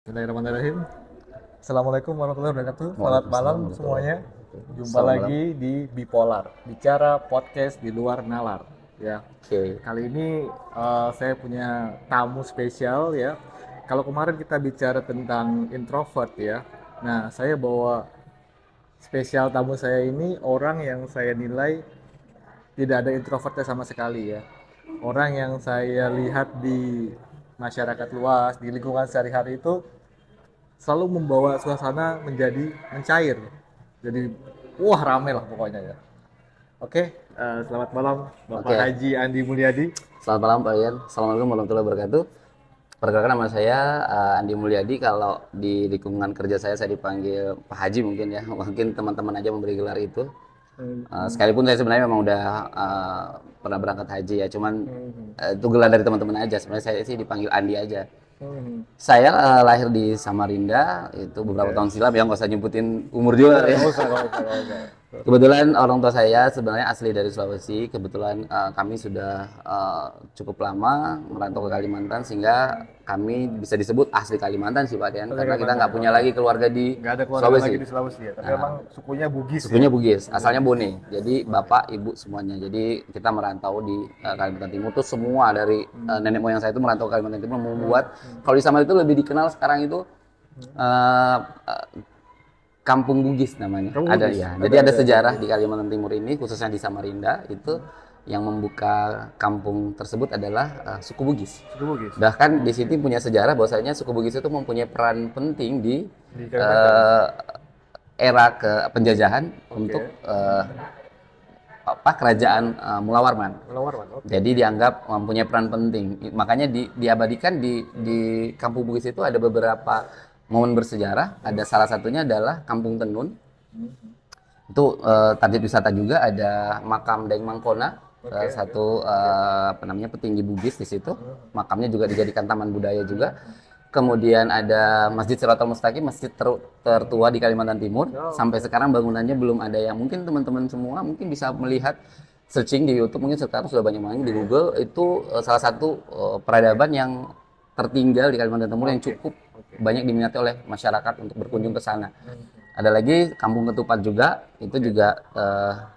Bismillahirrahmanirrahim. Assalamualaikum warahmatullahi wabarakatuh. Selamat Waalaikumsalam malam warahmatullahi semuanya. wabarakatuh. Jumpa Selamat malam. lagi di Bipolar, bicara podcast di luar nalar. Ya, Oke. kali ini saya punya tamu spesial ya. Kalau kemarin kita bicara tentang introvert ya. Nah, saya bawa spesial tamu saya ini orang yang saya nilai tidak ada introvertnya sama sekali ya. Orang yang saya lihat di masyarakat luas, di lingkungan sehari-hari itu selalu membawa suasana menjadi mencair. Jadi wah rame lah pokoknya ya. Oke, selamat malam Bapak Oke. Haji Andi Mulyadi. Selamat malam Pak Ian. Assalamualaikum warahmatullahi wabarakatuh. Perkenalkan nama saya Andi Mulyadi. Kalau di lingkungan kerja saya dipanggil Pak Haji mungkin ya. Mungkin teman-teman aja memberi gelar itu. Hmm, Sekalipun saya sebenarnya memang udah pernah berangkat haji ya. Cuman hmm, itu gelar dari teman-teman aja. Sebenarnya saya sih dipanggil Andi aja. hmm. Saya lahir di Samarinda itu beberapa Oke. tahun silam ya, nggak usah nyebutin umur juga ya. Nggak usah, nggak usah, nggak usah. Kebetulan orang tua saya sebenarnya asli dari Sulawesi. Kebetulan kami sudah cukup lama merantau ke Kalimantan sehingga kami bisa disebut asli Kalimantan sih Pak Dian, Asli karena kita Kalimantan. nggak punya Oke. lagi keluarga di Nggak ada keluarga lagi Sulawesi. di Sulawesi ya, tapi Nah, memang sukunya Bugis ya. sukunya Bugis, asalnya Bugis. Bone. Jadi Oke. bapak, ibu semuanya. Jadi kita merantau di Kalimantan Timur tuh semua dari nenek moyang saya itu merantau ke Kalimantan Timur, membuat kalau di Samarinda itu lebih dikenal sekarang itu eh, eh, Kampung Bugis namanya. Kamu Ada Bugis? ya. Jadi ada Ada sejarah Bugis. di Kalimantan Timur ini, khususnya di Samarinda itu yang membuka kampung tersebut adalah suku Bugis. Suku Bugis. Bahkan di Oke. sini punya sejarah bahwasanya suku Bugis itu mempunyai peran penting di Di Kalimantan. eh, era ke penjajahan untuk Oke. apa kerajaan Mula Warman. Melawarman. Oke, Jadi oke. dianggap mempunyai peran penting. Makanya diabadikan di Kampung Bugis itu ada beberapa momen bersejarah. Ada salah satunya adalah Kampung Tenun. Itu target wisata juga, ada makam Daeng Mangkona, Oke, oke. satu Oke. apa namanya petinggi Bugis di situ. Makamnya juga dijadikan taman budaya juga. Kemudian ada Masjid Siratal Mustaqim, masjid tertua di Kalimantan Timur. Oh, Sampai oke. sekarang bangunannya belum ada yang mungkin teman-teman semua mungkin bisa melihat searching di YouTube, mungkin sekarang sudah banyak banget di Google, itu salah satu peradaban yang tertinggal di Kalimantan Timur yang Oke. cukup Oke. banyak diminati oleh masyarakat untuk berkunjung ke sana. Hmm. Ada lagi Kampung Ketupat juga, itu Oke. juga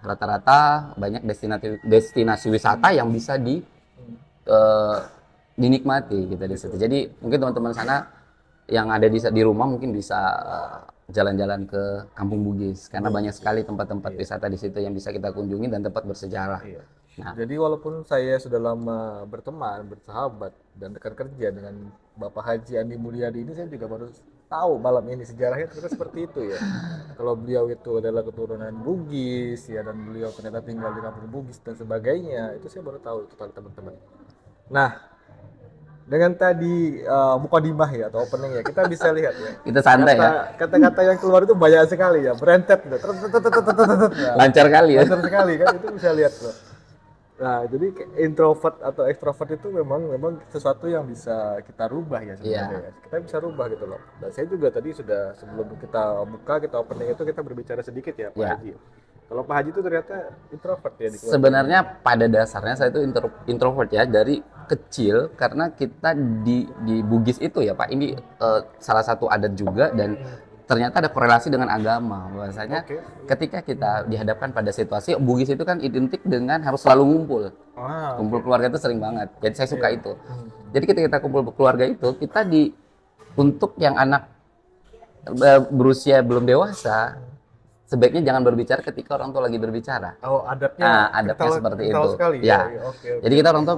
rata-rata banyak destinasi destinasi wisata yang bisa Hmm. eh, dinikmati gitu di situ. Gitu. Jadi mungkin teman-teman sana yang ada di rumah mungkin bisa jalan-jalan ke Kampung Bugis karena Kampung banyak Bugis. sekali tempat-tempat Iya. wisata di situ yang bisa kita kunjungi dan tempat bersejarah. Iya. Nah, Jadi walaupun saya sudah lama berteman, bersahabat, dan rekan kerja dengan Bapak Haji Andi Mulyadi ini, saya juga baru tahu malam ini sejarahnya ternyata seperti itu ya. Kalau beliau itu adalah keturunan Bugis ya, dan beliau ternyata tinggal di kampung Bugis dan sebagainya, itu saya baru tahu itu teman-teman. Nah, dengan tadi mukadimah ya atau opening ya, kita bisa lihat ya. kita santai ya, Kata-kata yang keluar itu banyak sekali ya, berentet gitu. Nah, lancar kali ya. lancar sekali kan, itu bisa lihat loh. Nah, jadi introvert atau ekstrovert itu memang memang sesuatu yang bisa kita rubah ya sebenarnya Iya, ya. Kita bisa rubah gitu loh. Dan saya juga tadi sudah sebelum kita buka, kita opening itu kita berbicara sedikit ya Pak ya. Haji. Kalau Pak Haji itu ternyata introvert ya di keluarganya. Sebenarnya pada dasarnya saya itu introvert ya dari kecil karena kita di Bugis itu ya Pak, ini salah satu adat juga, dan ternyata ada korelasi dengan agama bahwasanya Oke. ketika kita dihadapkan pada situasi Bugis itu kan identik dengan harus selalu ngumpul. Ah, Kumpul oke. keluarga itu sering banget. Jadi saya suka Iya. itu. Jadi ketika kita kumpul keluarga itu kita untuk yang anak berusia belum dewasa sebaiknya jangan berbicara ketika orang tua lagi berbicara. Oh, adatnya Nah, adatnya kental seperti kental itu. sekali ya. Ya. Iya, oke, Jadi oke, kita oke. orang tua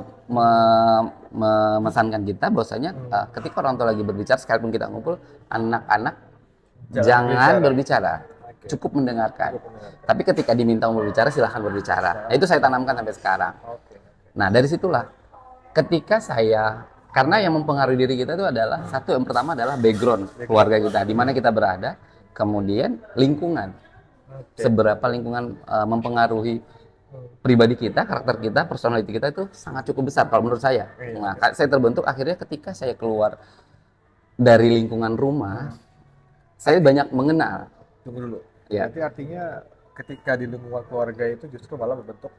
memesankan kita bahwasanya ketika orang tua lagi berbicara sekalipun kita ngumpul, anak-anak Jangan jangan berbicara. berbicara. Oke. Cukup mendengarkan. Cukup mendengarkan. Tapi ketika diminta untuk berbicara silahkan berbicara. Nah, itu saya tanamkan sampai sekarang. Oke. Nah, dari situlah ketika saya karena yang mempengaruhi diri kita itu adalah satu, yang pertama adalah background Background keluarga kita, keluarga. di mana kita berada, kemudian lingkungan, Oke. seberapa lingkungan mempengaruhi pribadi kita, karakter kita, personality kita itu sangat cukup besar kalau menurut saya. Iya, Nah, oke. saya terbentuk akhirnya ketika saya keluar dari lingkungan rumah, saya Arti, banyak mengenal. tunggu dulu. Ya, Berarti artinya ketika di lingkungan keluarga itu justru malah membentuk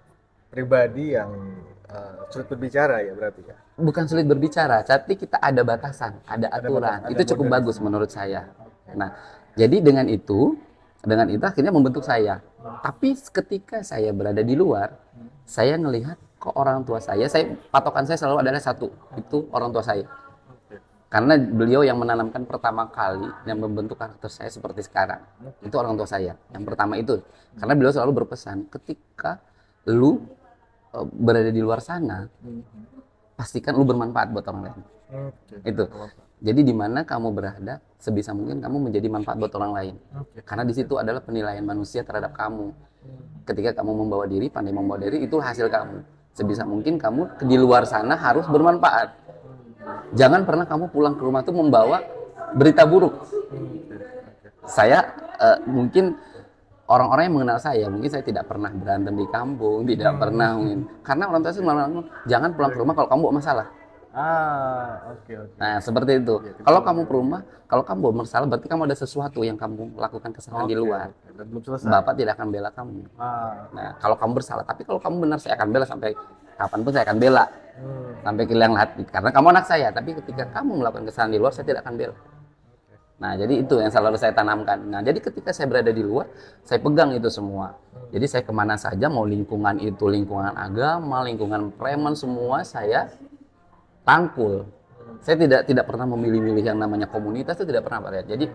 pribadi yang sulit berbicara ya berarti ya. Bukan sulit berbicara, tapi kita ada batasan, ada Ada batas, aturan. ada Itu cukup boundaries. bagus menurut saya. Oke. Nah, jadi dengan itu akhirnya membentuk saya. Tapi ketika saya berada di luar, saya ngelihat ke orang tua saya patokan saya selalu adalah satu, itu orang tua saya. Oke. Karena beliau yang menanamkan pertama kali yang membentuk karakter saya seperti sekarang. Oke. Itu orang tua saya. Yang pertama itu. Karena beliau selalu berpesan, ketika lu berada di luar sana, pastikan lu bermanfaat buat orang lain. Oke. Itu. Jadi di mana kamu berada, sebisa mungkin kamu menjadi manfaat buat orang lain. Oke. Karena di situ adalah penilaian manusia terhadap kamu. Ketika kamu membawa diri, pandai membawa diri, itu hasil kamu. Sebisa mungkin kamu di luar sana harus bermanfaat. Jangan pernah kamu pulang ke rumah tuh membawa berita buruk. Saya mungkin orang-orang yang mengenal saya, mungkin saya tidak pernah berantem di kampung, tidak pernah mungkin. Karena orang tua saya selalu jangan pulang ke rumah kalau kamu bawa masalah. Oke, oke. Nah, seperti itu. Iya, Kalau kamu ke rumah, kalau kamu bawa masalah, berarti kamu ada sesuatu yang kamu lakukan kesalahan di Oke, luar. oke. Dan belum selesai. Bapak tidak akan bela kamu. Nah, kalau kamu bersalah, tapi kalau kamu benar, saya akan bela sampai kapanpun saya akan bela. Sampai ke yang hati. Karena kamu anak saya, tapi ketika kamu melakukan kesalahan di luar, saya tidak akan bela. Nah, jadi itu yang selalu saya tanamkan. Nah, jadi ketika saya berada di luar, saya pegang itu semua. Jadi saya kemana saja, mau lingkungan itu, lingkungan agama, lingkungan preman, semua saya rangkul. Saya tidak pernah memilih-milih yang namanya komunitas, itu tidak pernah, Pak Rian. Jadi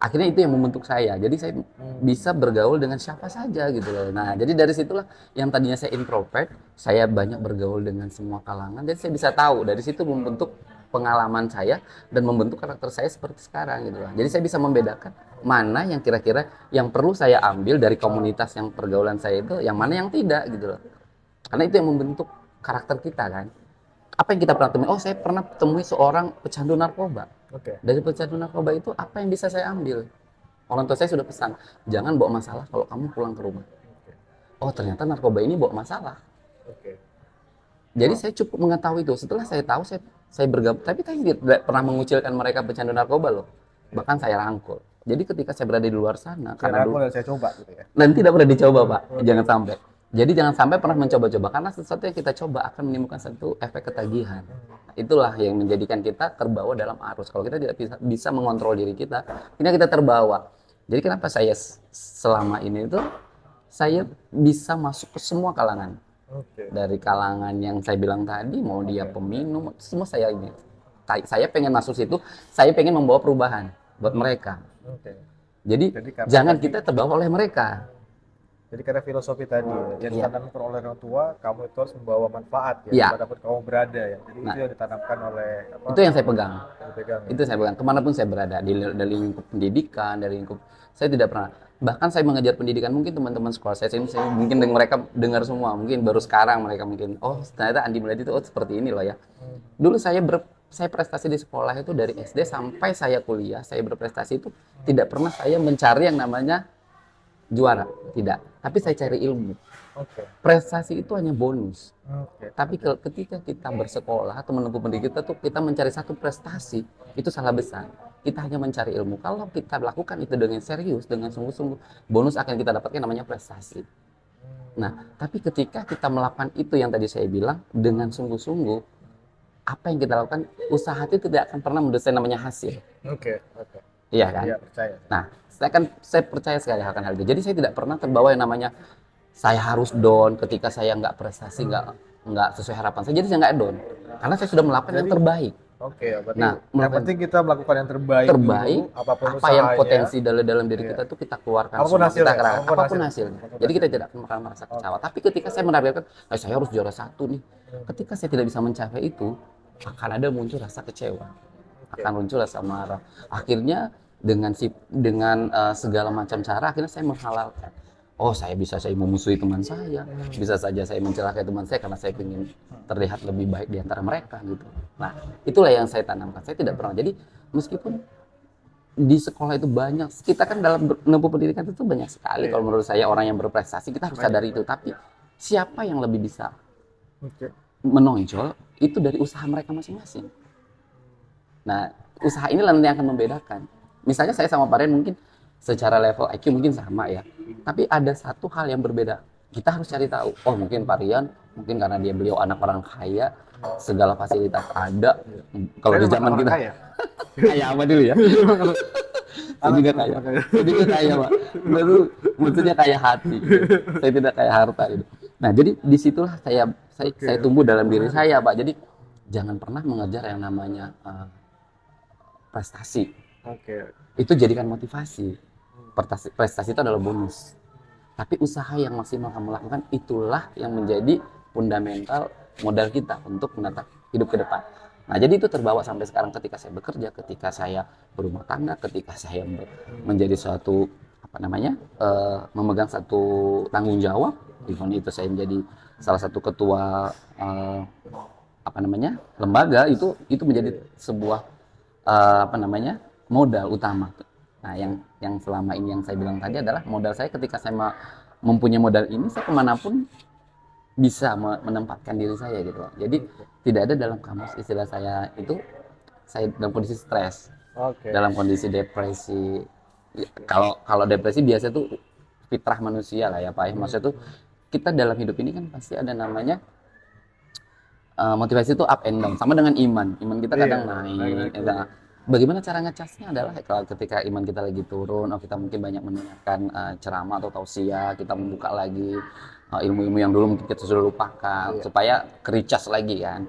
akhirnya itu yang membentuk saya. Jadi saya bisa bergaul dengan siapa saja gitu loh. Nah, jadi dari situlah yang tadinya saya introvert, saya banyak bergaul dengan semua kalangan. Jadi saya bisa tahu dari situ membentuk pengalaman saya dan membentuk karakter saya seperti sekarang gitu loh. Jadi saya bisa membedakan mana yang kira-kira yang perlu saya ambil dari komunitas yang pergaulan saya itu, yang mana yang tidak gitu loh. Karena itu yang membentuk karakter kita kan. Apa yang kita pernah temui? Oh, saya pernah temui seorang pecandu narkoba. Oke. Dari pecandu narkoba itu apa yang bisa saya ambil? Orang tua saya sudah pesan, jangan bawa masalah kalau kamu pulang ke rumah. Oh, ternyata narkoba ini bawa masalah. Oke. Jadi saya cukup mengetahui itu. Setelah saya tahu, saya bergabung. Tapi saya tidak pernah mengucilkan mereka pecandu narkoba loh. Bahkan saya rangkul. Jadi ketika saya berada di luar sana, karena dulu, Saya coba gitu ya. dan tidak pernah dicoba, Pak. Jangan sampai. Jadi jangan sampai pernah mencoba-coba, karena sesuatu yang kita coba akan menimbulkan satu efek ketagihan. Itulah yang menjadikan kita terbawa dalam arus. Kalau kita tidak bisa mengontrol diri kita, kita terbawa. Jadi kenapa saya selama ini itu saya bisa masuk ke semua kalangan. Oke. Dari kalangan yang saya bilang tadi, mau dia peminum, semua saya ini. Saya pengen masuk situ, saya pengen membawa perubahan buat mereka. Oke. Jadi karena jangan kita terbawa oleh mereka. Jadi karena filosofi tadi ya, yang Iya. ditanamkan oleh orang tua, kamu itu harus membawa manfaat ya, Iya. dimanapun kamu berada ya. Jadi Nah, itu yang ditanamkan oleh itu yang saya pegang. yang dipegang ya. Itu saya pegang kemanapun saya berada, dari lingkup pendidikan, dari lingkup, saya tidak pernah, bahkan saya mengajar pendidikan, mungkin teman-teman sekolah saya ini, saya mungkin mereka dengar semua, mungkin baru sekarang mereka mungkin, oh ternyata Andi Mulyadi itu seperti ini loh ya. Dulu saya prestasi di sekolah itu dari SD sampai saya kuliah, saya berprestasi itu tidak pernah saya mencari yang namanya juara, tidak, tapi saya cari ilmu. Oke. Prestasi itu hanya bonus. Oke. Tapi ketika kita bersekolah atau menempuh pendidikan kita tuh, kita mencari satu prestasi, itu salah besar. Kita hanya mencari ilmu. Kalau kita lakukan itu dengan serius, dengan sungguh-sungguh, bonus akan kita dapatkan namanya prestasi. Nah, tapi ketika kita melakukan itu yang tadi saya bilang dengan sungguh-sungguh, apa yang kita lakukan, usaha itu tidak akan pernah mendesain namanya hasil. Oke. Oke. Iya kan? Iya, percaya. Nah, saya percaya sekali akan hal itu. Jadi saya tidak pernah terbawa yang namanya saya harus down ketika saya nggak prestasi, nggak sesuai harapan saya. Jadi saya nggak down, karena saya sudah melakukan yang terbaik. Oke, berarti Nah, yang penting kita melakukan yang terbaik, Terbaik, dulu, apapun apa yang usahanya. potensi dalam diri Iya. kita tuh kita keluarkan, Apapun semua hasilnya, kita kerahkan, apapun apapun hasilnya. hasilnya. Apapun Jadi kita tidak akan merasa kecewa. Tapi ketika saya menargetkan, saya harus juara 1 nih. Ketika saya tidak bisa mencapai itu, akan ada muncul rasa kecewa, akan muncul rasa marah. Akhirnya dengan segala macam cara, akhirnya saya menghalalkan. Oh, saya memusuhi teman saya, bisa saja saya mencelakai teman saya karena saya ingin terlihat lebih baik di antara mereka gitu. Nah, itulah yang saya tanamkan. Saya tidak pernah. Jadi meskipun di sekolah itu banyak, kita kan dalam menempuh pendidikan itu banyak sekali. Kalau menurut saya orang yang berprestasi, kita harus sadari itu. Tapi siapa yang lebih bisa Oke. menonjol itu dari usaha mereka masing-masing. Nah, usaha inilah nanti yang akan membedakan. Misalnya saya sama Paren mungkin secara level IQ mungkin sama ya, tapi ada satu hal yang berbeda. kita harus cari tahu. Oh mungkin Pak Rian, mungkin karena beliau anak orang kaya, segala fasilitas ada. Kalau di zaman kita kaya. kaya apa dulu ya? Saya juga kaya. Saya juga kaya, Pak. Baru maksudnya kaya hati. Saya tidak kaya harta gitu. Nah, jadi disitulah saya tumbuh dalam diri saya, Pak. Jadi jangan pernah mengejar yang namanya prestasi. Oke. Itu jadikan motivasi. Prestasi itu adalah bonus. Tapi usaha yang maksimal kamu lakukan itulah yang menjadi fundamental modal kita untuk menatap hidup ke depan. Nah, jadi itu terbawa sampai sekarang ketika saya bekerja, ketika saya berumah tangga, ketika saya menjadi suatu memegang satu tanggung jawab. Even itu saya menjadi salah satu ketua lembaga, itu menjadi sebuah modal utama. Nah, yang selama ini yang saya bilang tadi adalah modal saya ketika saya mempunyai modal ini, saya kemanapun bisa menempatkan diri saya gitu loh. Jadi tidak ada dalam kamus istilah saya itu saya dalam kondisi stres, dalam kondisi depresi. Kalau depresi biasa tuh fitrah manusia lah ya Pak. Maksudnya tuh kita dalam hidup ini kan pasti ada namanya motivasi itu up and down, sama dengan iman kita kadang naik. Nah, bagaimana cara ngecasnya adalah kalau ketika iman kita lagi turun, kita mungkin banyak mendengarkan ceramah atau tausiah, kita membuka lagi ilmu-ilmu yang dulu mungkin kita sudah lupakan supaya kericas lagi kan.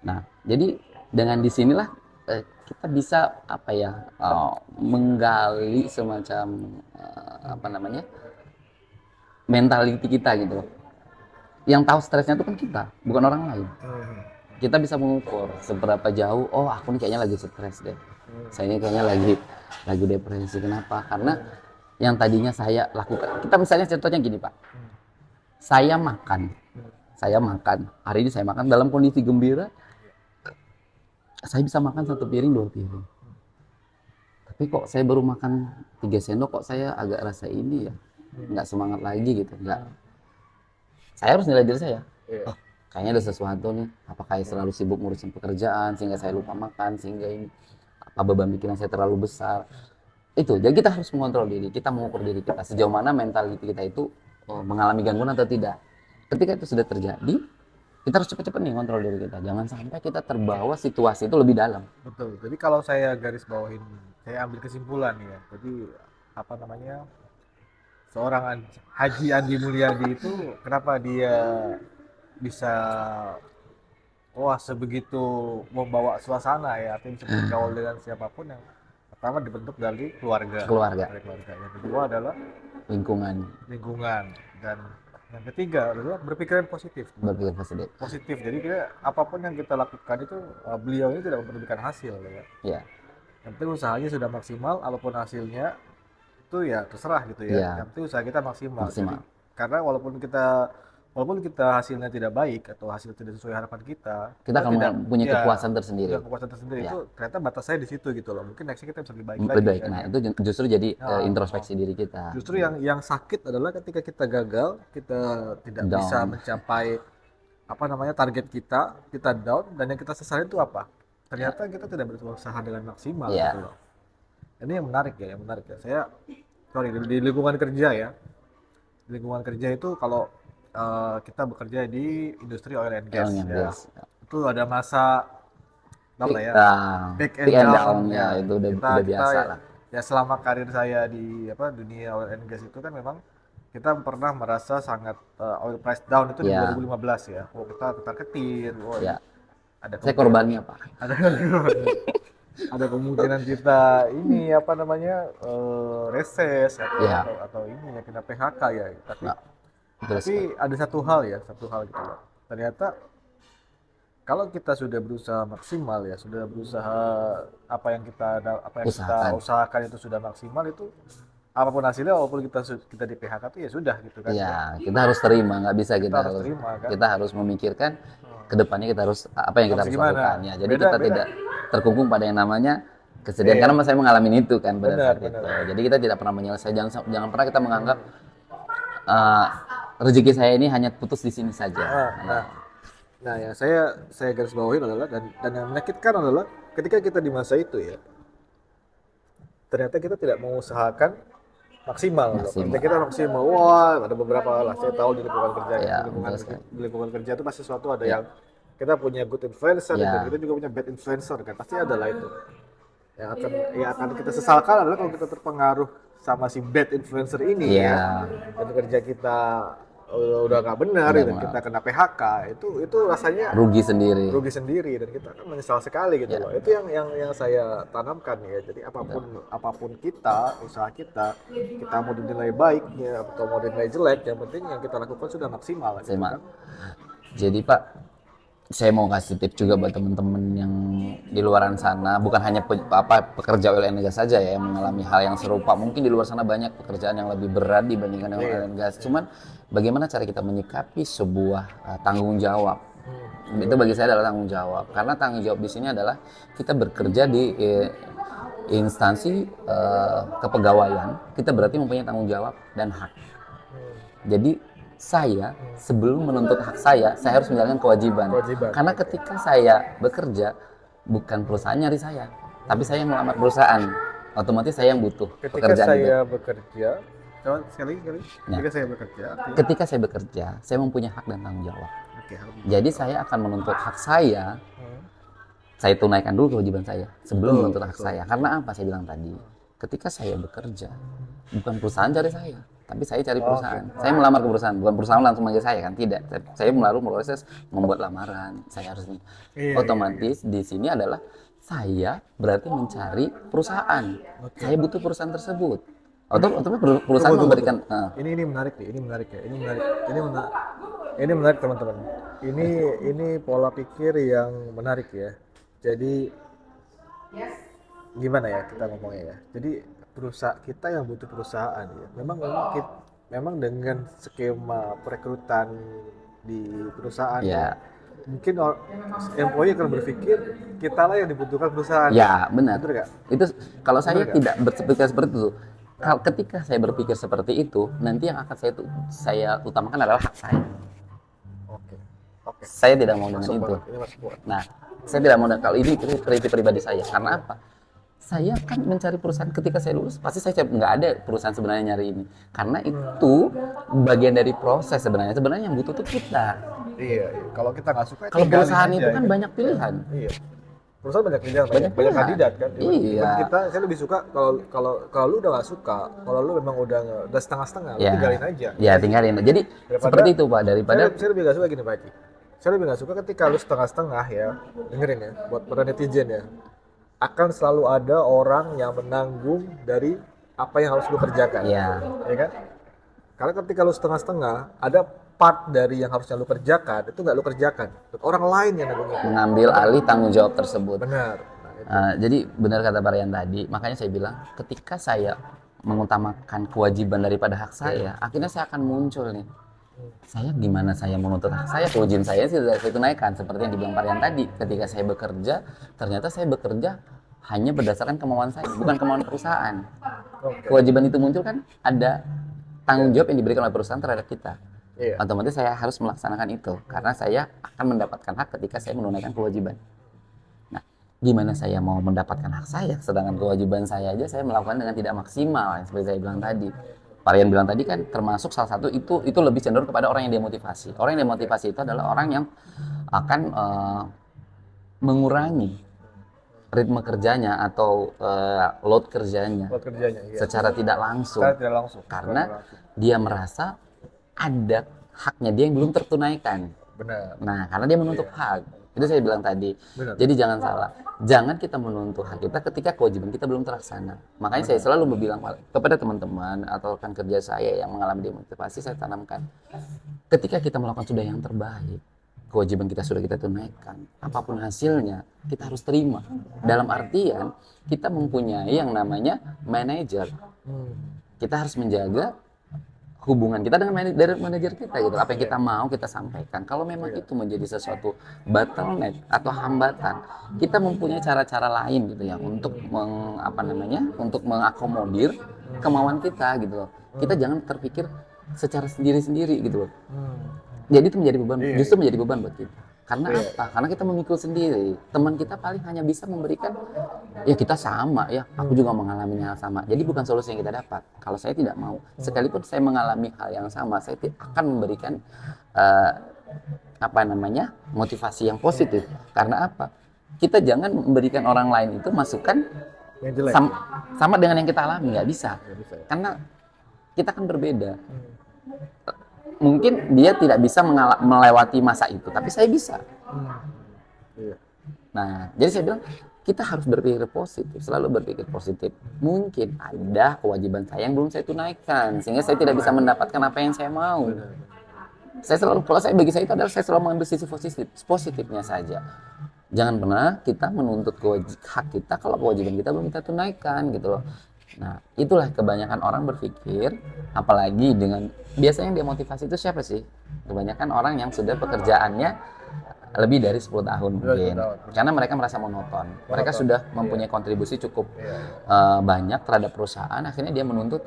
Nah, jadi dengan disinilah kita bisa menggali semacam mentality kita gitu. Yang tahu stresnya itu kan kita, bukan orang lain. Kita bisa mengukur seberapa jauh, oh aku nih kayaknya lagi stres deh. Saya ini kayaknya lagi depresi. Kenapa? Karena yang tadinya saya lakukan, kita misalnya contohnya gini Pak. Saya makan, hari ini saya makan dalam kondisi gembira, saya bisa makan 1 piring, 2 piring. Tapi kok saya baru makan 3 sendok, kok saya agak rasa ini ya, nggak semangat lagi gitu, nggak. Saya harus nilai diri saya. Oh, kayaknya ada sesuatu nih. Apakah saya selalu sibuk ngurusin pekerjaan sehingga saya lupa makan, sehingga ini apa beban pikiran saya terlalu besar. Itu. Jadi kita harus mengontrol diri, kita mengukur diri kita sejauh mana mentality kita itu mengalami gangguan atau tidak. Ketika itu sudah terjadi, kita harus cepat-cepat nih kontrol diri kita. Jangan sampai kita terbawa situasi itu lebih dalam. Betul. Jadi kalau saya garis bawahin, saya ambil kesimpulan ya. Jadi seorang Haji Andi Mulyadi itu kenapa dia bisa sebegitu membawa suasana ya, artinya bisa bergaul dengan siapapun. Yang pertama dibentuk dari keluarga. Yang kedua adalah lingkungan, dan yang ketiga adalah berpikiran positif. Jadi apapun yang kita lakukan itu, beliau ini tidak memperdulikan hasil ya. Yang penting usahanya sudah maksimal, apapun hasilnya itu ya terserah gitu ya. Yang penting usaha kita maksimal. Jadi, karena walaupun kita hasilnya tidak baik atau hasil tidak sesuai harapan kita akan punya kepuasan tersendiri. Itu ternyata batas saya di situ gitu loh. Mungkin nextnya kita bisa lebih baik lagi. Nah, itu justru jadi introspeksi diri kita. Justru yang sakit adalah ketika kita gagal, kita tidak bisa mencapai target kita down, dan yang kita sesali itu apa? Ternyata kita tidak berusaha dengan maksimal gitu loh. Ini yang menarik ya. Saya di lingkungan kerja ya. Di lingkungan kerja itu kalau kita bekerja di industri oil and gas ya. Itu ada masa peak and down ya. Itu udah biasa lah. Ya selama karir saya di dunia oil and gas itu kan memang kita pernah merasa sangat oil price down itu di 2015 ya. Kita ketir. Saya korbannya Pak. Ada kemungkinan kita ini reses atau ini ya, kena PHK ya. Tapi ada satu hal gitu loh. Ternyata kalau kita sudah berusaha maksimal ya, sudah berusaha apa yang kita usahakan itu sudah maksimal, itu apapun hasilnya, walaupun kita di PHK itu ya sudah gitu kan. Iya, kita harus terima, nggak bisa kita harus terima, kan? Kita harus memikirkan kedepannya kita harus apa yang kita harus lakukan ya. Jadi kita tidak terkungkung pada yang namanya kesedihan, karena saya mengalami itu kan pada saat itu. Jadi kita tidak pernah menyelesaikan, jangan pernah kita menganggap rezeki saya ini hanya putus di sini saja. Nah, yang saya garis bawahin adalah dan yang menyakitkan adalah ketika kita di masa itu ya, ternyata kita tidak mengusahakan maksimal loh. Maksimal. Kerja kita maksimal. Wah, ada beberapa lah. Saya tahu di lingkungan kerja, Ya, betul sekali. di lingkungan kerja itu pasti sesuatu ada Ya. yang kita punya good influencer Ya. dan kita juga punya bad influencer kan. Pasti ada lah itu. Yang akan kita sesalkan adalah kalau kita terpengaruh sama si bad influencer ini Iya. ya. Dan kerja kita udah nggak benar Nggak dan mau. kita kena PHK, itu rasanya Rugi sendiri. rugi sendiri dan kita kan menyesal sekali gitu Ya. loh. Itu yang saya tanamkan ya. Jadi apapun kita, usaha kita mau dinilai baik ya atau mau dinilai jelek, yang penting yang kita lakukan sudah maksimal gitu Maksimal. kan. Jadi Pak, saya mau kasih tips juga buat teman-teman yang di luaran sana, bukan hanya pekerja oil and gas saja ya yang mengalami hal yang serupa. Mungkin di luar sana banyak pekerjaan yang lebih berat dibandingkan dengan oil and gas. Cuman bagaimana cara kita menyikapi sebuah tanggung jawab? Itu bagi saya adalah tanggung jawab. Karena tanggung jawab di sini adalah kita bekerja di instansi kepegawaian, kita berarti mempunyai tanggung jawab dan hak. Jadi saya sebelum menuntut hak saya harus menjalankan kewajiban. Karena ketika saya bekerja, bukan perusahaan nyari saya, tapi saya yang melamar perusahaan. Otomatis saya yang butuh Ketika pekerjaan itu. saya bekerja, sekali. Nah. Ketika saya bekerja, Ketika saya bekerja, saya mempunyai hak dan tanggung jawab. oke, Jadi saya akan menuntut hak saya tunaikan dulu kewajiban saya sebelum menuntut hak saya. Karena apa saya bilang tadi? Ketika saya bekerja, bukan perusahaan cari saya, tapi saya cari perusahaan. Saya melamar ke perusahaan, bukan perusahaan langsung manggil saya kan? Tidak. Saya melalui proses membuat lamaran. Saya harus nih. Otomatis di sini adalah saya berarti mencari perusahaan. Saya butuh perusahaan tersebut. Otomatis perusahaan memberikan. Ini menarik nih, ini menarik ya, ini menarik teman-teman. Ini pola pikir yang menarik ya. Jadi gimana ya kita ngomongnya ya. Jadi kita yang butuh perusahaan ya. Memang dengan skema perekrutan di perusahaan Ya. Mungkin employee akan berpikir kita lah yang dibutuhkan perusahaan. Ya, benar. Betul nggak? Itu kalau saya tidak berpikir seperti itu. Ketika saya berpikir seperti itu, nanti yang akan saya utamakan adalah hak saya. Oke. Saya tidak mau dengan itu. Ini masuk buat. Nah, saya tidak mau kalau ini prinsip pribadi saya. Karena apa? Saya kan mencari perusahaan ketika saya lulus, pasti saya nggak ada perusahaan sebenarnya nyari ini. Karena itu bagian dari proses sebenarnya. Sebenarnya yang butuh tuh kita. Iya. Kalau kita nggak suka, Kalau tinggalin perusahaan aja, itu kan gitu. banyak pilihan. Iya. Perusahaan banyak pilihan, Banyak banyak pilihan. kandidat kan. Iya. Saya lebih suka kalau lu udah nggak suka, kalau lu memang udah setengah-setengah, lu Ya. tinggalin aja. Ya, tinggalin. Jadi seperti itu Pak, daripada Saya lebih nggak suka gini Pak Eki. Saya lebih nggak suka ketika lu setengah-setengah ya, dengerin ya, buat para netizen ya, akan selalu ada orang yang menanggung dari apa yang harus lu kerjakan. ya. Ya kan? Karena ketika lu setengah-setengah, ada part dari yang harusnya lu kerjakan, itu nggak lu kerjakan. Orang lain yang nanggung itu. mengambil alih tanggung jawab tersebut. Benar. Nah, itu. Jadi benar kata Pak Rian tadi, makanya saya bilang ketika saya mengutamakan kewajiban daripada hak saya, akhirnya saya akan muncul nih. Saya gimana saya menuntut hak saya, kewajiban saya sih sudah saya tunaikan seperti yang dibilang Pak Rian tadi. Ketika saya bekerja, ternyata saya bekerja hanya berdasarkan kemauan saya, bukan kemauan perusahaan. Kewajiban itu muncul kan ada tanggung jawab yang diberikan oleh perusahaan terhadap kita. Iya. Otomatis saya harus melaksanakan itu karena saya akan mendapatkan hak ketika saya menunaikan kewajiban. Nah, gimana saya mau mendapatkan hak saya sedangkan kewajiban saya aja saya melakukan dengan tidak maksimal seperti saya bilang tadi. Pak Rian bilang tadi kan termasuk salah satu itu lebih cenderung kepada orang yang demotivasi. Orang yang demotivasi itu adalah orang yang akan mengurangi ritme kerjanya atau load kerjanya Buat kerjanya, iya. secara tidak langsung. Secara tidak langsung. Karena dia merasa ada haknya dia yang belum tertunaikan. Benar. Nah, karena dia menuntut hak. Itu saya bilang tadi. Benar. Jadi jangan salah. Jangan kita menuntut hak kita ketika kewajiban kita belum terlaksana. Makanya saya selalu bilang kepada teman-teman atau rekan kerja saya yang mengalami demotivasi, saya tanamkan. Ketika kita melakukan sudah yang terbaik, kewajiban kita sudah kita tunaikan, apapun hasilnya, kita harus terima. Dalam artian, kita mempunyai yang namanya manajer. Kita harus menjaga hubungan kita dengan manajer kita gitu. Apa yang kita mau kita sampaikan. Kalau memang itu menjadi sesuatu bottleneck atau hambatan, kita mempunyai cara-cara lain gitu ya untuk untuk mengakomodir kemauan kita gitu loh. Kita jangan terpikir secara sendiri-sendiri gitu loh. Jadi itu menjadi beban, justru menjadi beban buat kita. Karena Iya. apa? Karena kita memikul sendiri. Teman kita paling hanya bisa memberikan, ya kita sama ya, aku juga mengalami hal sama. Jadi bukan solusi yang kita dapat. Kalau saya tidak mau, sekalipun saya mengalami hal yang sama, saya akan memberikan eh, apa namanya motivasi yang positif. Karena apa? Kita jangan memberikan orang lain itu masukan Yang jelek. sama, sama dengan yang kita alami, nggak bisa. Nggak bisa ya? Karena kita kan berbeda. Mungkin dia tidak bisa melewati masa itu, tapi saya bisa. Iya. Nah, jadi saya bilang kita harus berpikir positif, selalu berpikir positif. Mungkin ada kewajiban saya yang belum saya tunaikan, sehingga saya tidak bisa mendapatkan apa yang saya mau. Saya selalu, kalau saya bagi saya itu adalah saya selalu mengambil sisi positifnya saja. Jangan pernah kita menuntut hak kita kalau kewajiban kita belum kita tunaikan gitu loh. Nah, itulah kebanyakan orang berpikir, apalagi dengan biasanya yang demotivasi itu siapa sih? Kebanyakan orang yang sudah pekerjaannya lebih dari 10 tahun mungkin. Karena mereka merasa monoton. Mereka sudah mempunyai kontribusi cukup banyak terhadap perusahaan, akhirnya dia menuntut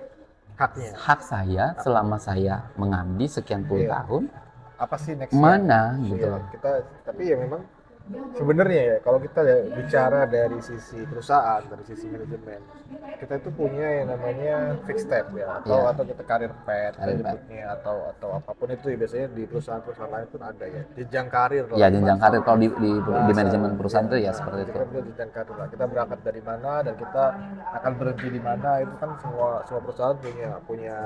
Haknya. hak saya selama saya mengabdi sekian puluh tahun, Apa sih next? mana gitu Iya, loh. tapi ya memang sebenarnya ya kalau kita bicara dari sisi perusahaan, dari sisi manajemen, kita itu punya yang namanya fixed step ya, Iya. atau kita karir path kita Karir path. nyebutnya, atau apapun itu ya, biasanya di perusahaan-perusahaan lain pun ada ya jenjang karir Ya, jenjang karir kalau di manajemen perusahaan itu ya Nah, seperti itu. kita punya jenjang karir lah, kita berangkat dari mana dan kita akan berhenti di mana, itu kan semua perusahaan punya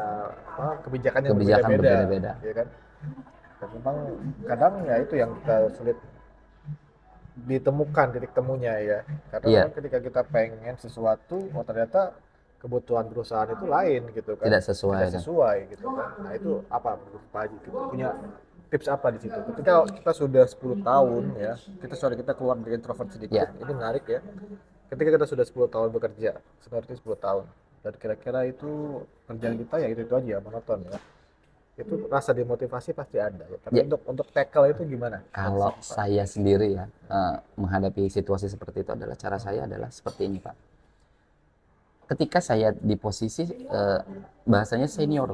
kebijakan yang Kebijakan berbeda-beda, berbeda-beda. ya kan. Dan memang kadang ya itu yang kita sulit ditemukan titik temunya ya, karena Iya. memang ketika kita pengen sesuatu, oh ternyata kebutuhan perusahaan itu lain gitu kan, Tidak sesuai. tidak sesuai gitu kan. Nah itu apa menurut Pak Haji, kita punya tips apa di situ ketika kita sudah 10 tahun ya, kita keluar dari introvert sedikit Ya. ini menarik ya, ketika kita sudah 10 tahun bekerja, seperti 10 tahun, dan kira-kira itu kerjaan kita ya itu aja monoton ya, itu rasa demotivasi pasti ada ya. Tapi Ya. untuk tackle itu gimana? Kalau saya sendiri ya menghadapi situasi seperti itu adalah cara saya adalah seperti ini, Pak. Ketika saya di posisi bahasanya senior,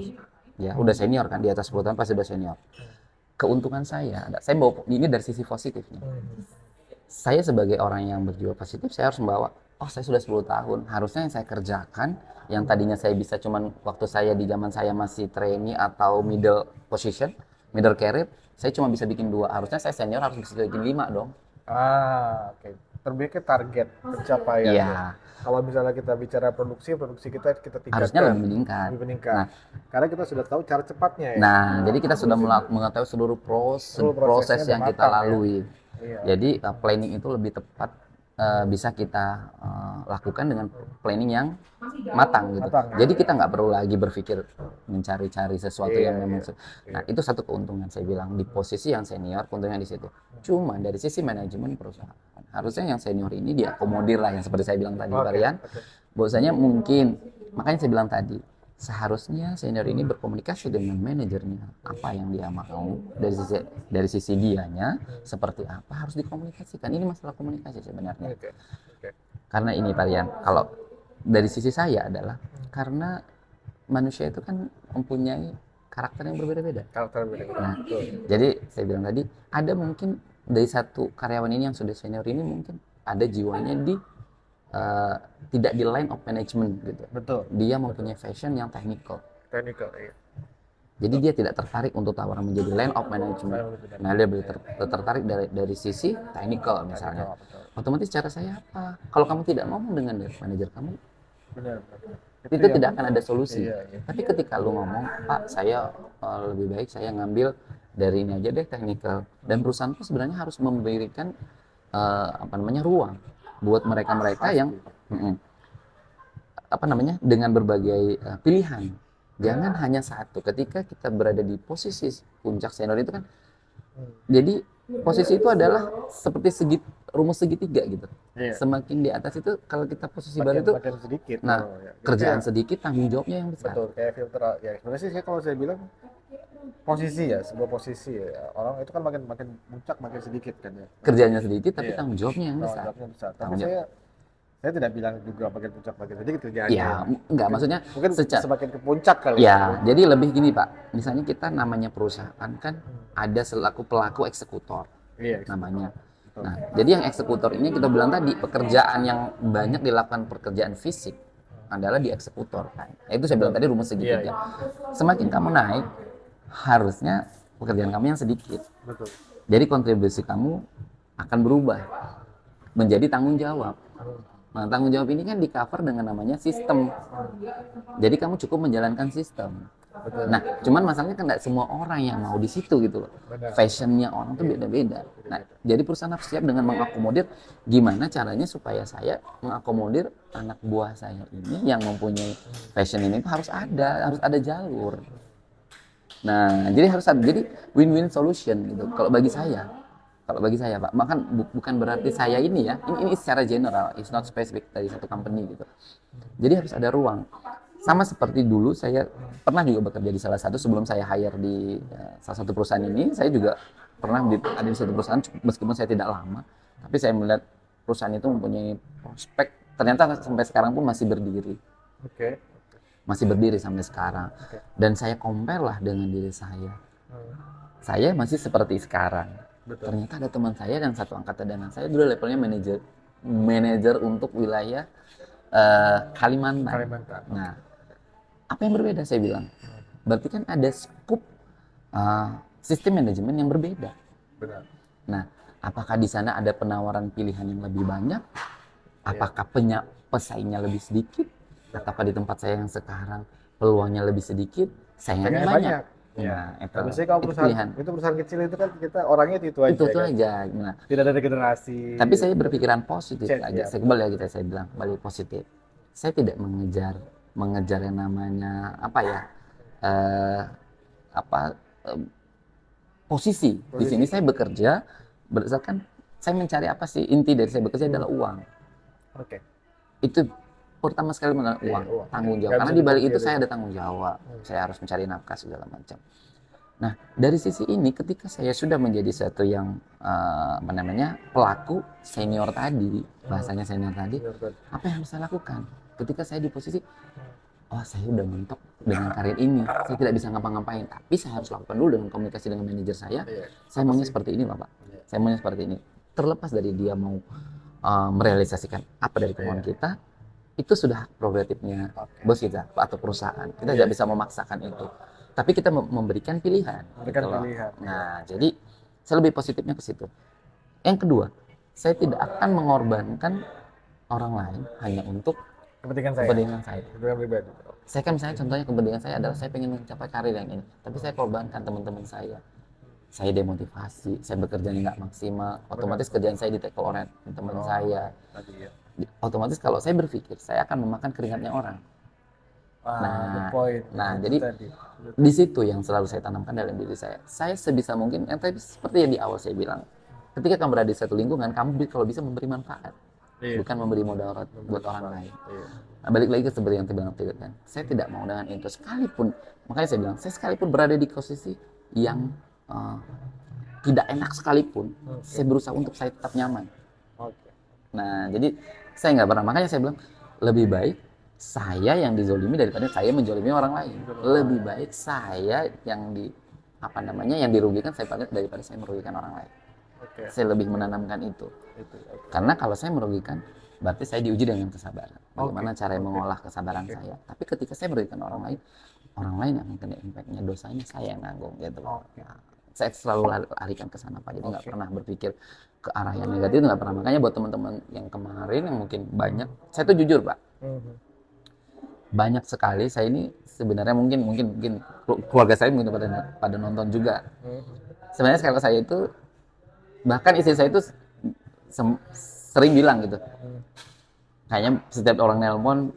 ya udah senior kan, di atas 10 tahun pasti udah senior. Keuntungan saya bawa ini dari sisi positifnya. Saya sebagai orang yang berjiwa positif, saya harus membawa, oh saya sudah 10 tahun, harusnya yang saya kerjakan, yang tadinya saya bisa cuman waktu saya di zaman saya masih trainee atau middle position, middle career, saya cuma bisa bikin 2, harusnya saya senior harus bisa bikin 5 dong. Oke. Terbaiknya target pencapaian. Iya. Ya. Kalau misalnya kita bicara produksi kita tingkatkan. Harusnya lebih meningkat. Nah, karena kita sudah tahu cara cepatnya ya. Nah, jadi kita sudah mengetahui seluruh proses yang kita lalui. Iya. Jadi planning itu lebih tepat bisa kita lakukan dengan planning yang matang gitu. Jadi kita nggak perlu lagi berpikir mencari-cari sesuatu yang memang. Nah, itu satu keuntungan saya bilang di posisi yang senior, keuntungan di situ. Cuma dari sisi manajemen perusahaan, harusnya yang senior ini diakomodir lah, yang seperti saya bilang tadi, Pak Rian. Bahwasanya mungkin, makanya saya bilang tadi, seharusnya senior ini berkomunikasi dengan manajernya, apa yang dia mau dari sisi dianya seperti apa harus dikomunikasikan. Ini masalah komunikasi sebenarnya. Karena ini Pak Rian, kalau dari sisi saya adalah karena manusia itu kan mempunyai karakter yang berbeda-beda. Nah, jadi saya bilang tadi ada mungkin dari satu karyawan ini yang sudah senior ini mungkin ada jiwanya di tidak di line of management gitu. Betul. Dia mempunyai fashion yang technical. Iya. Jadi dia tidak tertarik untuk tawaran menjadi line of management. Nah, dia lebih tertarik dari sisi technical misalnya. Otomatis cara saya apa? Kalau kamu tidak ngomong dengan manajer kamu, Benar. itu tidak akan ada solusi. Iya. Tapi ketika lu ngomong, Pak, saya lebih baik saya ngambil dari ini aja deh technical. Dan perusahaan itu sebenarnya harus memberikan ruang buat mereka-mereka yang dengan berbagai pilihan. Jangan hanya satu. Ketika kita berada di posisi puncak senior itu kan, jadi posisi itu adalah seperti rumus segitiga gitu. Iya. Semakin di atas itu, kalau kita posisi baru itu, sedikit. nah kerjaan sedikit, tanggung jawabnya yang besar. Betul, kayak filter ya. Sebenarnya sih kalau saya bilang posisi ya, sebuah posisi ya. Orang itu kan makin puncak makin sedikit kan ya. Kerjanya sedikit tapi tanggung jawabnya yang besar. Tapi saya tidak bilang juga makin puncak makin sedikit kerjaannya. Ya, enggak, maksudnya mungkin semakin ke puncak kali. Ya, jadi lebih gini Pak. Misalnya kita namanya perusahaan kan ada selaku pelaku eksekutor. Iya, namanya. betul. Nah, jadi yang eksekutor ini kita bilang tadi pekerjaan yang banyak dilakukan pekerjaan fisik adalah di eksekutor kan. Nah, itu saya bilang tadi rumus Iya, segitiga. iya. Semakin kamu naik, harusnya pekerjaan kamu yang sedikit. Betul. Jadi kontribusi kamu akan berubah menjadi tanggung jawab. Nah, tanggung jawab ini kan di cover dengan namanya sistem. Jadi kamu cukup menjalankan sistem. Betul. Nah, cuman masalahnya kan tidak semua orang yang mau di situ gitu loh. Benar. Fashionnya orang tuh beda-beda. Nah, jadi perusahaan harus siap dengan mengakomodir gimana caranya supaya saya mengakomodir anak buah saya ini yang mempunyai fashion ini tuh harus ada jalur. Nah, jadi harus ada, jadi win-win solution gitu. Kalau bagi saya Pak, bahkan bukan berarti saya ini ya, ini secara general, it's not specific dari satu company gitu. Jadi harus ada ruang. Sama seperti dulu saya pernah juga bekerja di salah satu sebelum saya hire di salah satu perusahaan ini, saya juga pernah ada di satu perusahaan meskipun saya tidak lama, tapi saya melihat perusahaan itu mempunyai prospek ternyata sampai sekarang pun masih berdiri. Oke. Masih berdiri sampai sekarang. Oke. Dan saya compare lah dengan diri saya. Hmm. Saya masih seperti sekarang. Betul. Ternyata ada teman saya yang satu angkatan dengan saya dulu levelnya manajer untuk wilayah Kalimantan. Kalimantan. Nah, apa yang berbeda saya bilang? Berarti kan ada skup sistem manajemen yang berbeda. Benar. Nah, apakah di sana ada penawaran pilihan yang lebih banyak? Apakah pesaingnya lebih sedikit? Ataukah di tempat saya yang sekarang peluangnya lebih sedikit, saingannya banyak? Ya. Nah, Tapi saya kalau itu perusahaan pilihan. itu perusahaan kecil itu kan kita orangnya itu aja. Itu kan. aja. Nah, Tidak ada regenerasi. tapi saya berpikiran positif Chat, aja. ya. Saya kembali lagi saya bilang balik positif. Saya tidak mengejar yang namanya apa ya? eh, apa posisi. Di sini saya bekerja berdasarkan saya mencari apa sih inti dari saya bekerja adalah uang. Oke. Itu pertama sekali mengenal uang, uang. tanggung jawab. Nggak Karena bisa di balik itu dipungkiri. saya ada tanggung jawab. Saya harus mencari nafkah segala macam. Nah, dari sisi ini ketika saya sudah menjadi satu yang apa namanya pelaku senior tadi, bahasanya senior tadi, Betul. apa yang harus saya lakukan? Ketika saya di posisi, oh saya udah mentok dengan karir ini, saya tidak bisa ngapa-ngapain, tapi saya harus lakukan dulu dengan komunikasi dengan manajer saya. Iya. Saya maunya seperti ini, Bapak. Iya. Saya maunya seperti ini. Terlepas dari dia mau merealisasikan apa dari kemauan kita, itu sudah hak prerogatifnya bos kita atau perusahaan. Kita tidak bisa memaksakan itu. Tapi kita memberikan pilihan. Memberikan gitu loh. pilihan. Nah, jadi saya lebih positifnya ke situ. Yang kedua, saya tidak akan mengorbankan orang lain hanya untuk Kepentingan saya. kepentingan saya. Kepentingan pribadi. Saya kan misalnya contohnya kepentingan saya adalah saya ingin mencapai karir yang ini, tapi saya korbankan teman-teman saya. Saya demotivasi, saya bekerjanya nggak maksimal, otomatis kerjaan saya di-take oleh teman saya. Tadi ya. Otomatis kalau saya berpikir, saya akan memakan keringatnya orang. The point. Nah, Itu jadi tadi. di situ yang selalu saya tanamkan dalam diri saya. Saya sebisa mungkin, tadi seperti yang di awal saya bilang, ketika kamu berada di satu lingkungan, kamu kalau bisa memberi manfaat, bukan memberi mudarat buat orang lain. Iya. Nah, balik lagi ke seperti yang saya bilang tadi kan, saya tidak mau dengan itu sekalipun, makanya saya bilang, saya sekalipun berada di posisi yang tidak enak sekalipun, saya berusaha untuk saya tetap nyaman. Oke. Nah, jadi saya nggak pernah, makanya saya bilang, lebih baik saya yang dizolimi daripada saya menzolimi orang lain. Lebih baik saya yang yang dirugikan saya pakai daripada saya merugikan orang lain. Oke. Saya lebih menanamkan itu. Karena kalau saya merugikan, berarti saya diuji dengan kesabaran. Bagaimana cara mengolah kesabaran saya. Tapi ketika saya merugikan orang lain yang akan kena impact-nya, dosanya saya yang nanggung gitu. Nah, saya selalu larikan ke sana Pak. Jadi nggak pernah berpikir ke arah yang negatif, nggak pernah. Makanya buat teman-teman yang kemarin yang mungkin banyak, saya tuh jujur Pak. Banyak sekali saya ini sebenarnya mungkin keluarga saya mungkin pada nonton juga. Sebenarnya kalau saya itu bahkan istri saya itu sering bilang gitu. Kayaknya setiap orang nelpon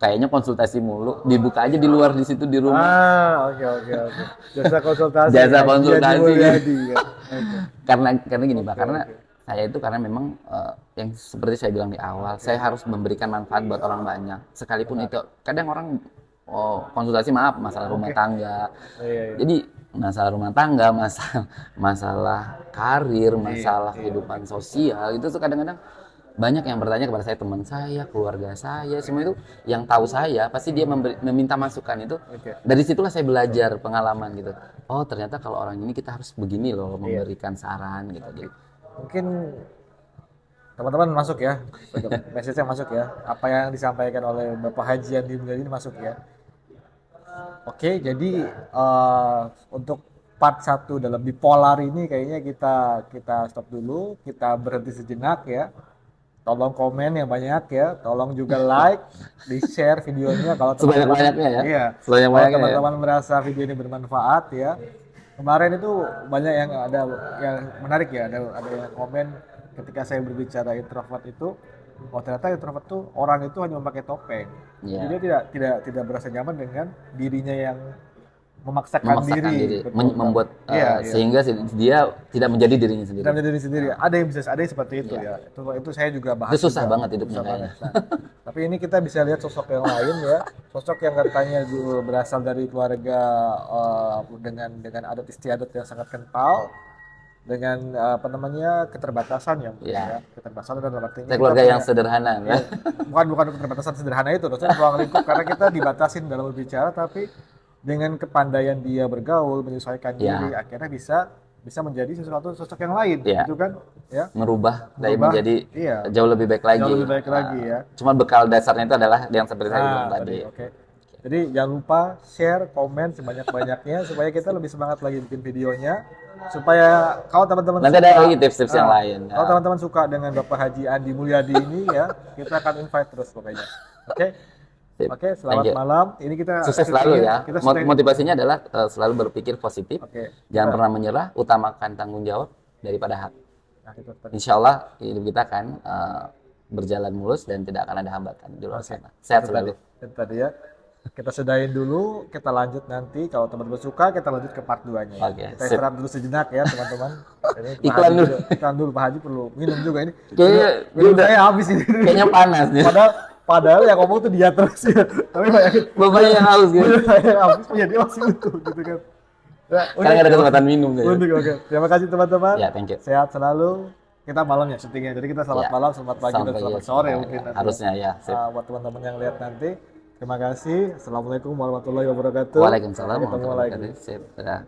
kayaknya konsultasi mulu, dibuka aja di luar di situ di rumah. Oke. Jasa konsultasi. Jasa konsultasi. Ya. Karena gini Pak, karena saya itu karena memang yang seperti saya bilang di awal, saya harus memberikan manfaat buat orang banyak. Sekalipun itu kadang orang konsultasi masalah rumah tangga. Jadi masalah rumah tangga, masalah karir, masalah kehidupan sosial itu tuh kadang-kadang banyak yang bertanya kepada saya, teman saya, keluarga saya, semua itu yang tahu saya pasti dia meminta masukan itu. Oke. Dari situlah saya belajar pengalaman gitu. Oh ternyata kalau orang ini kita harus begini loh Iya. memberikan saran gitu. Jadi Mungkin teman-teman masuk ya, message-nya masuk ya. Apa yang disampaikan oleh Bapak Haji Andi Mulyadi ini masuk ya. Oke, jadi untuk part satu dalam bipolar ini kayaknya kita stop dulu, kita berhenti sejenak ya. Tolong komen yang banyak ya, tolong juga like, di-share videonya kalau teman-teman sebanyak-banyaknya ya. iya, kalau Sebanyak-banyaknya ya. teman-teman merasa video ini bermanfaat ya. Kemarin itu banyak yang menarik ya, ada yang komen ketika saya berbicara introvert itu, oh ternyata introvert tuh orang itu hanya memakai topeng. Jadi Iya. dia tidak berasa nyaman dengan dirinya yang memaksakan Memaksakan diri, diri, betul. membuat Iya, iya. sehingga dia tidak menjadi dirinya sendiri. Tidak menjadi diri sendiri. Ada yang seperti itu Iya. ya. Itu saya juga bahas Itu susah juga. banget hidupnya Susah banget. kayaknya. Nah, tapi ini kita bisa lihat sosok yang lain ya. Sosok yang katanya berasal dari keluarga dengan adat istiadat yang sangat kental, dengan apa namanya keterbatasan ya mungkin Iya. ya. Keterbatasan dalam artinya Saya kita keluarga yang punya sederhana. ya, bukan keterbatasan sederhana itu, maksudnya ruang lingkup karena kita dibatasin dalam berbicara, tapi dengan kepandaian dia bergaul, menyesuaikan diri, Ya, akhirnya bisa menjadi sesuatu sosok yang lain, ya. gitu kan? Ya, Merubah dari berubah, menjadi iya, jauh lebih baik lagi. jauh lebih baik lagi ya. Cuma bekal dasarnya itu adalah yang seperti saya bilang Nah, tadi. tadi, oke. Jadi jangan lupa share, komen sebanyak-banyaknya supaya kita lebih semangat lagi bikin videonya. Supaya kalau teman-teman Nanti suka, ada lagi tips-tips yang lain. kalau teman-teman suka dengan Bapak Haji Andi Mulyadi ini ya, kita akan invite terus pokoknya. Oke? Sip. Oke, Thank selamat you. malam. Ini kita Sukses selalu ya. Kita syuting. Motivasinya adalah selalu berpikir positif. Oke. Jangan pernah menyerah, utamakan tanggung jawab daripada hak. Nah, itu tadi. Insya Allah hidup kita akan berjalan mulus dan tidak akan ada hambatan di luar Oke. sana. Sehat Itu selalu. tadi. Itu tadi ya. Kita sudahin dulu, kita lanjut nanti. Kalau teman-teman suka, kita lanjut ke part 2-nya. Oke, Kita sip. istirahat dulu sejenak ya, teman-teman. Ini Pak Iklan Haji dulu. juga- Iklan dulu, Pak Haji perlu minum juga ini. Kayaknya Minum dia udah- saya habis ini. Kayaknya panas nih. Padahal yang ngomong tuh dia terus ya. Tapi bayangin, Bapaknya yang haus gitu. minum saya yang habis, punya dia masih utuh gitu kan. Ya, Sekarang nggak ada kesempatan minum kayaknya. Unik, oke. Terima kasih teman-teman. Ya, thank you. Sehat selalu. Kita malamnya syutingnya. Jadi kita selamat Ya. malam, selamat pagi, dan Sampai selamat ya, sore ya, mungkin nanti. harusnya ya. Sip. Buat teman-teman yang lihat nanti. Terima kasih. Assalamualaikum warahmatullahi wabarakatuh. Waalaikumsalam Sampai ketemu warahmatullahi lagi. wabarakatuh. Sip. Dadah.